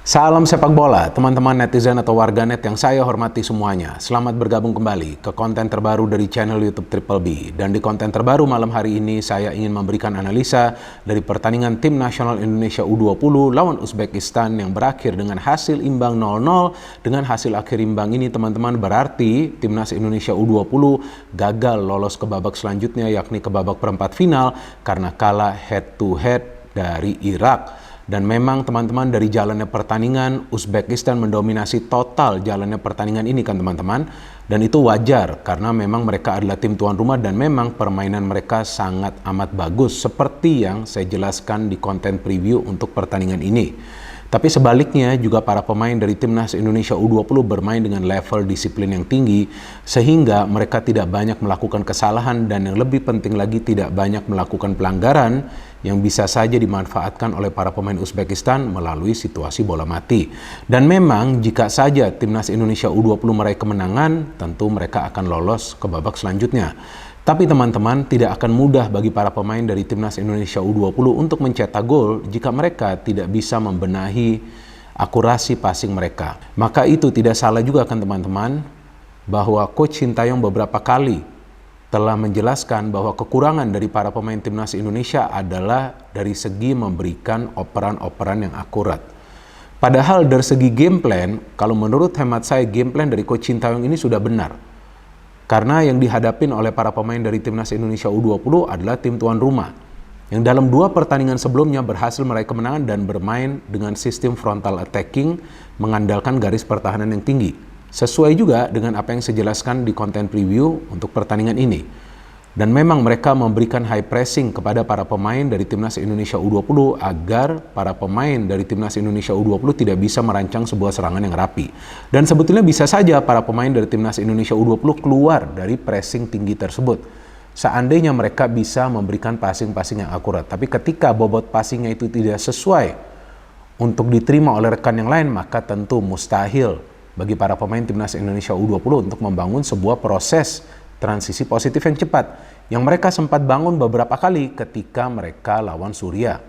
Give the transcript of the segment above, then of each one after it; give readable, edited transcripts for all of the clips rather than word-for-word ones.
Salam sepak bola, teman-teman netizen atau warganet yang saya hormati semuanya. Selamat bergabung kembali ke konten terbaru dari channel YouTube Triple B. Dan di konten terbaru malam hari ini saya ingin memberikan analisa dari pertandingan tim nasional Indonesia U20 lawan Uzbekistan yang berakhir dengan hasil imbang 0-0. Dengan hasil akhir imbang ini teman-teman berarti timnas Indonesia U20 gagal lolos ke babak selanjutnya, yakni ke babak perempat final karena kalah head to head dari Irak. Dan memang teman-teman dari jalannya pertandingan Uzbekistan mendominasi total jalannya pertandingan ini kan teman-teman. Dan itu wajar karena memang mereka adalah tim tuan rumah dan memang permainan mereka sangat amat bagus seperti yang saya jelaskan di konten preview untuk pertandingan ini. Tapi sebaliknya juga para pemain dari timnas Indonesia U20 bermain dengan level disiplin yang tinggi sehingga mereka tidak banyak melakukan kesalahan dan yang lebih penting lagi tidak banyak melakukan pelanggaran yang bisa saja dimanfaatkan oleh para pemain Uzbekistan melalui situasi bola mati. Dan memang jika saja timnas Indonesia U20 meraih kemenangan, tentu mereka akan lolos ke babak selanjutnya. Tapi teman-teman, tidak akan mudah bagi para pemain dari timnas Indonesia U20 untuk mencetak gol jika mereka tidak bisa membenahi akurasi passing mereka. Maka itu tidak salah juga kan teman-teman, bahwa Coach Sintayong beberapa kali telah menjelaskan bahwa kekurangan dari para pemain timnas Indonesia adalah dari segi memberikan operan-operan yang akurat. Padahal dari segi game plan, kalau menurut hemat saya game plan dari Coach Sintayong ini sudah benar. Karena yang dihadapin oleh para pemain dari timnas Indonesia U20 adalah tim tuan rumah yang dalam 2 pertandingan sebelumnya berhasil meraih kemenangan dan bermain dengan sistem frontal attacking mengandalkan garis pertahanan yang tinggi. Sesuai juga dengan apa yang saya jelaskan di konten preview untuk pertandingan ini. Dan memang mereka memberikan high pressing kepada para pemain dari timnas Indonesia U20 agar para pemain dari timnas Indonesia U20 tidak bisa merancang sebuah serangan yang rapi. Dan sebetulnya bisa saja para pemain dari timnas Indonesia U20 keluar dari pressing tinggi tersebut. Seandainya mereka bisa memberikan passing-passing yang akurat. Tapi ketika bobot passingnya itu tidak sesuai untuk diterima oleh rekan yang lain, maka tentu mustahil bagi para pemain timnas Indonesia U20 untuk membangun sebuah proses transisi positif yang cepat yang mereka sempat bangun beberapa kali ketika mereka lawan Suriah.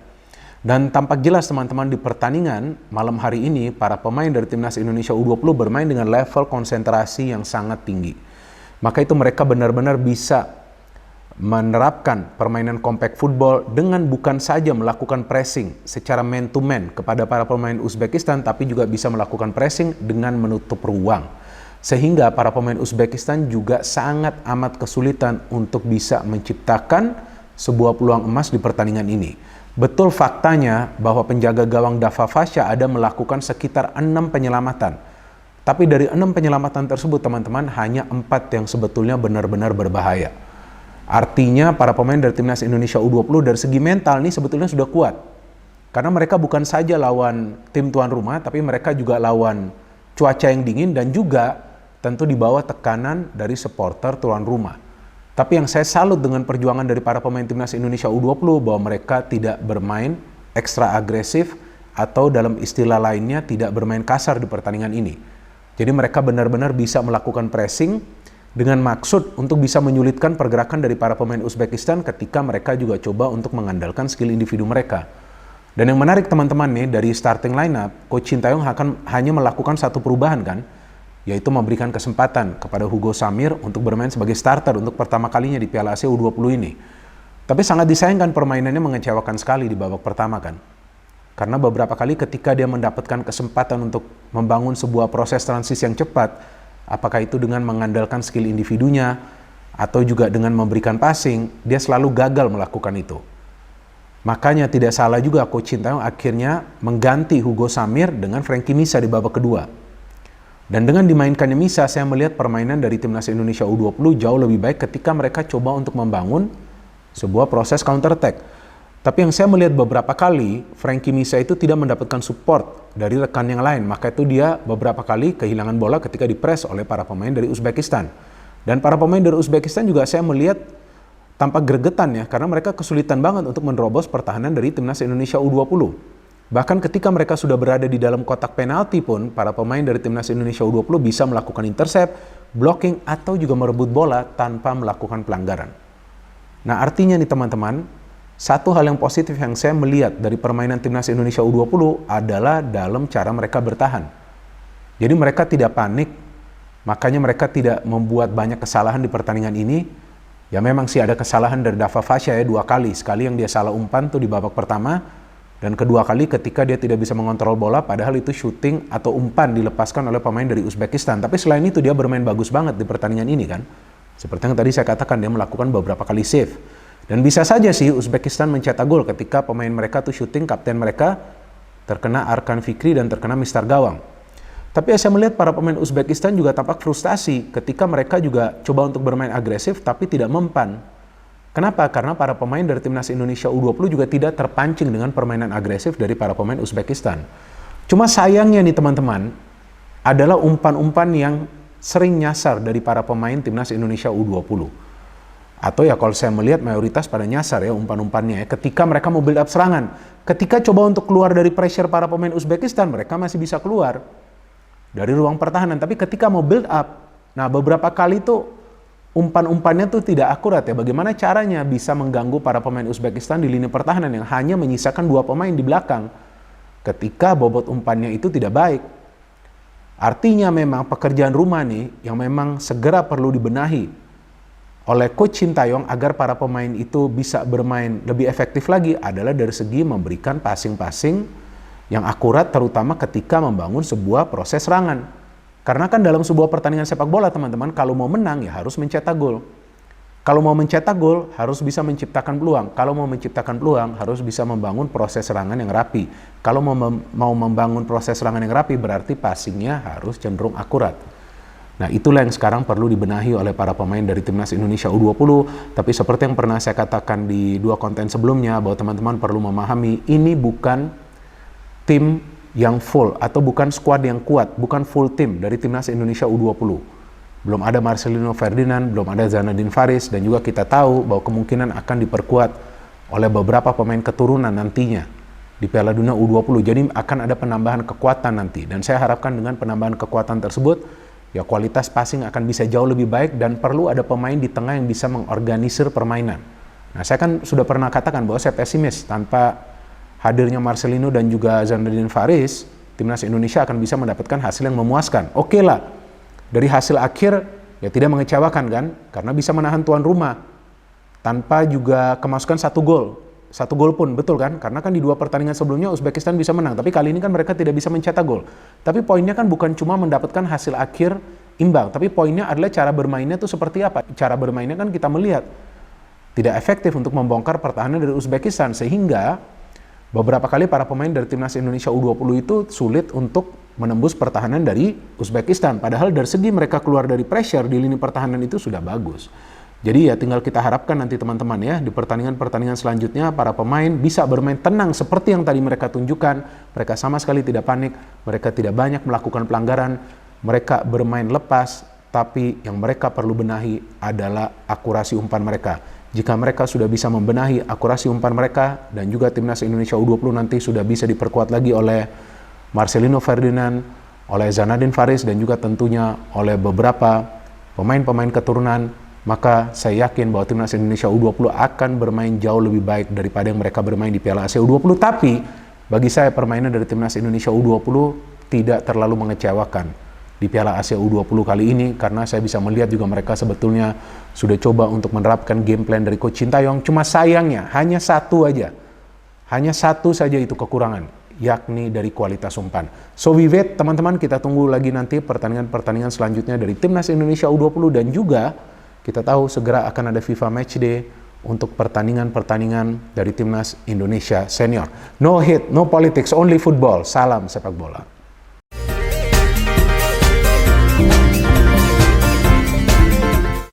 Dan tampak jelas teman-teman di pertandingan malam hari ini para pemain dari timnas Indonesia U20 bermain dengan level konsentrasi yang sangat tinggi. Maka itu mereka benar-benar bisa menerapkan permainan compact football dengan bukan saja melakukan pressing secara man to man kepada para pemain Uzbekistan, tapi juga bisa melakukan pressing dengan menutup ruang. Sehingga para pemain Uzbekistan juga sangat amat kesulitan untuk bisa menciptakan sebuah peluang emas di pertandingan ini. Betul faktanya bahwa penjaga gawang Dava Fasha ada melakukan sekitar 6 penyelamatan. Tapi dari 6 penyelamatan tersebut teman-teman hanya 4 yang sebetulnya benar-benar berbahaya. Artinya para pemain dari timnas Indonesia U20 dari segi mental ini sebetulnya sudah kuat. Karena mereka bukan saja lawan tim tuan rumah, tapi mereka juga lawan cuaca yang dingin dan juga tentu di bawah tekanan dari supporter tuan rumah. Tapi yang saya salut dengan perjuangan dari para pemain timnas Indonesia U20 bahwa mereka tidak bermain ekstra agresif atau dalam istilah lainnya tidak bermain kasar di pertandingan ini. Jadi mereka benar-benar bisa melakukan pressing dengan maksud untuk bisa menyulitkan pergerakan dari para pemain Uzbekistan ketika mereka juga coba untuk mengandalkan skill individu mereka. Dan yang menarik teman-teman nih, dari starting lineup, Coach Sintayong akan hanya melakukan satu perubahan kan, yaitu memberikan kesempatan kepada Hugo Samir untuk bermain sebagai starter untuk pertama kalinya di Piala Asia U20 ini. Tapi sangat disayangkan permainannya mengecewakan sekali di babak pertama kan. Karena beberapa kali ketika dia mendapatkan kesempatan untuk membangun sebuah proses transisi yang cepat, apakah itu dengan mengandalkan skill individunya atau juga dengan memberikan passing, dia selalu gagal melakukan itu. Makanya tidak salah juga Coach Sintayong akhirnya mengganti Hugo Samir dengan Frankie Misa di babak kedua. Dan dengan dimainkannya Misa, saya melihat permainan dari timnas Indonesia U20 jauh lebih baik ketika mereka coba untuk membangun sebuah proses counter attack. Tapi yang saya melihat beberapa kali, Frankie Misa itu tidak mendapatkan support dari rekan yang lain. Maka itu dia beberapa kali kehilangan bola ketika dipres oleh para pemain dari Uzbekistan. Dan para pemain dari Uzbekistan juga saya melihat tampak gregetan ya, karena mereka kesulitan banget untuk menerobos pertahanan dari timnas Indonesia U20. Bahkan ketika mereka sudah berada di dalam kotak penalti pun, para pemain dari timnas Indonesia U20 bisa melakukan intercept, blocking, atau juga merebut bola tanpa melakukan pelanggaran. Nah artinya nih teman-teman, Satu hal yang positif yang saya melihat dari permainan timnas Indonesia U20 adalah dalam cara mereka bertahan. Jadi mereka tidak panik, makanya mereka tidak membuat banyak kesalahan di pertandingan ini. Ya memang sih ada kesalahan dari Dava Fasya ya 2 kali. Sekali yang dia salah umpan tuh di babak pertama, dan kedua kali ketika dia tidak bisa mengontrol bola, padahal itu shooting atau umpan dilepaskan oleh pemain dari Uzbekistan. Tapi selain itu dia bermain bagus banget di pertandingan ini kan. Seperti yang tadi saya katakan, dia melakukan beberapa kali save. Dan bisa saja sih Uzbekistan mencetak gol ketika pemain mereka tuh shooting, kapten mereka terkena Arkan Fikri dan terkena Mister Gawang. Tapi saya melihat para pemain Uzbekistan juga tampak frustasi ketika mereka juga coba untuk bermain agresif tapi tidak mempan. Kenapa? Karena para pemain dari timnas Indonesia U20 juga tidak terpancing dengan permainan agresif dari para pemain Uzbekistan. Cuma sayangnya nih teman-teman, adalah umpan-umpan yang sering nyasar dari para pemain timnas Indonesia U20. Atau ya kalau saya melihat mayoritas pada nyasar ya umpan-umpannya ya, ketika mereka mau build up serangan. Ketika coba untuk keluar dari pressure para pemain Uzbekistan, mereka masih bisa keluar dari ruang pertahanan. Tapi ketika mau build up, nah beberapa kali tuh umpan-umpannya tuh tidak akurat ya. Bagaimana caranya bisa mengganggu para pemain Uzbekistan di lini pertahanan yang hanya menyisakan 2 pemain di belakang ketika bobot umpannya itu tidak baik. Artinya memang pekerjaan rumah nih yang memang segera perlu dibenahi oleh Coach Sintayong agar para pemain itu bisa bermain lebih efektif lagi adalah dari segi memberikan passing-passing yang akurat, terutama ketika membangun sebuah proses serangan. Karena kan dalam sebuah pertandingan sepak bola teman-teman, kalau mau menang ya harus mencetak gol. Kalau mau mencetak gol harus bisa menciptakan peluang. Kalau mau menciptakan peluang harus bisa membangun proses serangan yang rapi. Kalau mau membangun proses serangan yang rapi berarti passingnya harus cenderung akurat. Nah itulah yang sekarang perlu dibenahi oleh para pemain dari timnas Indonesia U20. Tapi seperti yang pernah saya katakan di 2 konten sebelumnya, bahwa teman-teman perlu memahami ini bukan tim yang full atau bukan squad yang kuat, bukan full tim dari timnas Indonesia U20. Belum ada Marcelino Ferdinand, belum ada Zanadin Faris, dan juga kita tahu bahwa kemungkinan akan diperkuat oleh beberapa pemain keturunan nantinya di Piala Dunia U20. Jadi akan ada penambahan kekuatan nanti, dan saya harapkan dengan penambahan kekuatan tersebut ya kualitas passing akan bisa jauh lebih baik, dan perlu ada pemain di tengah yang bisa mengorganisir permainan. Nah saya kan sudah pernah katakan bahwa saya pesimis tanpa hadirnya Marcelino dan juga Zanadin Faris, timnas Indonesia akan bisa mendapatkan hasil yang memuaskan. Oke lah, dari hasil akhir ya tidak mengecewakan kan, karena bisa menahan tuan rumah tanpa juga kemasukan 1 gol. 1 gol pun, betul kan? Karena kan di 2 pertandingan sebelumnya Uzbekistan bisa menang, tapi kali ini kan mereka tidak bisa mencetak gol. Tapi poinnya kan bukan cuma mendapatkan hasil akhir imbang, tapi poinnya adalah cara bermainnya itu seperti apa. Cara bermainnya kan kita melihat tidak efektif untuk membongkar pertahanan dari Uzbekistan, sehingga beberapa kali para pemain dari timnas Indonesia U20 itu sulit untuk menembus pertahanan dari Uzbekistan. Padahal dari segi mereka keluar dari pressure di lini pertahanan itu sudah bagus. Jadi ya tinggal kita harapkan nanti teman-teman ya di pertandingan-pertandingan selanjutnya para pemain bisa bermain tenang seperti yang tadi mereka tunjukkan. Mereka sama sekali tidak panik, mereka tidak banyak melakukan pelanggaran, mereka bermain lepas, tapi yang mereka perlu benahi adalah akurasi umpan mereka. Jika mereka sudah bisa membenahi akurasi umpan mereka dan juga timnas Indonesia U20 nanti sudah bisa diperkuat lagi oleh Marcelino Ferdinand, oleh Zanadin Faris dan juga tentunya oleh beberapa pemain-pemain keturunan, maka saya yakin bahwa timnas Indonesia U20 akan bermain jauh lebih baik daripada yang mereka bermain di Piala Asia U20. Tapi bagi saya permainan dari timnas Indonesia U20 tidak terlalu mengecewakan di Piala Asia U20 kali ini, karena saya bisa melihat juga mereka sebetulnya sudah coba untuk menerapkan game plan dari Coach Sintayong. Cuma sayangnya hanya satu saja itu kekurangan, yakni dari kualitas umpan. So we wait teman-teman, kita tunggu lagi nanti pertandingan-pertandingan selanjutnya dari timnas Indonesia U20, dan juga kita tahu segera akan ada FIFA Matchday untuk pertandingan-pertandingan dari timnas Indonesia senior. No hate, no politics, only football. Salam sepak bola.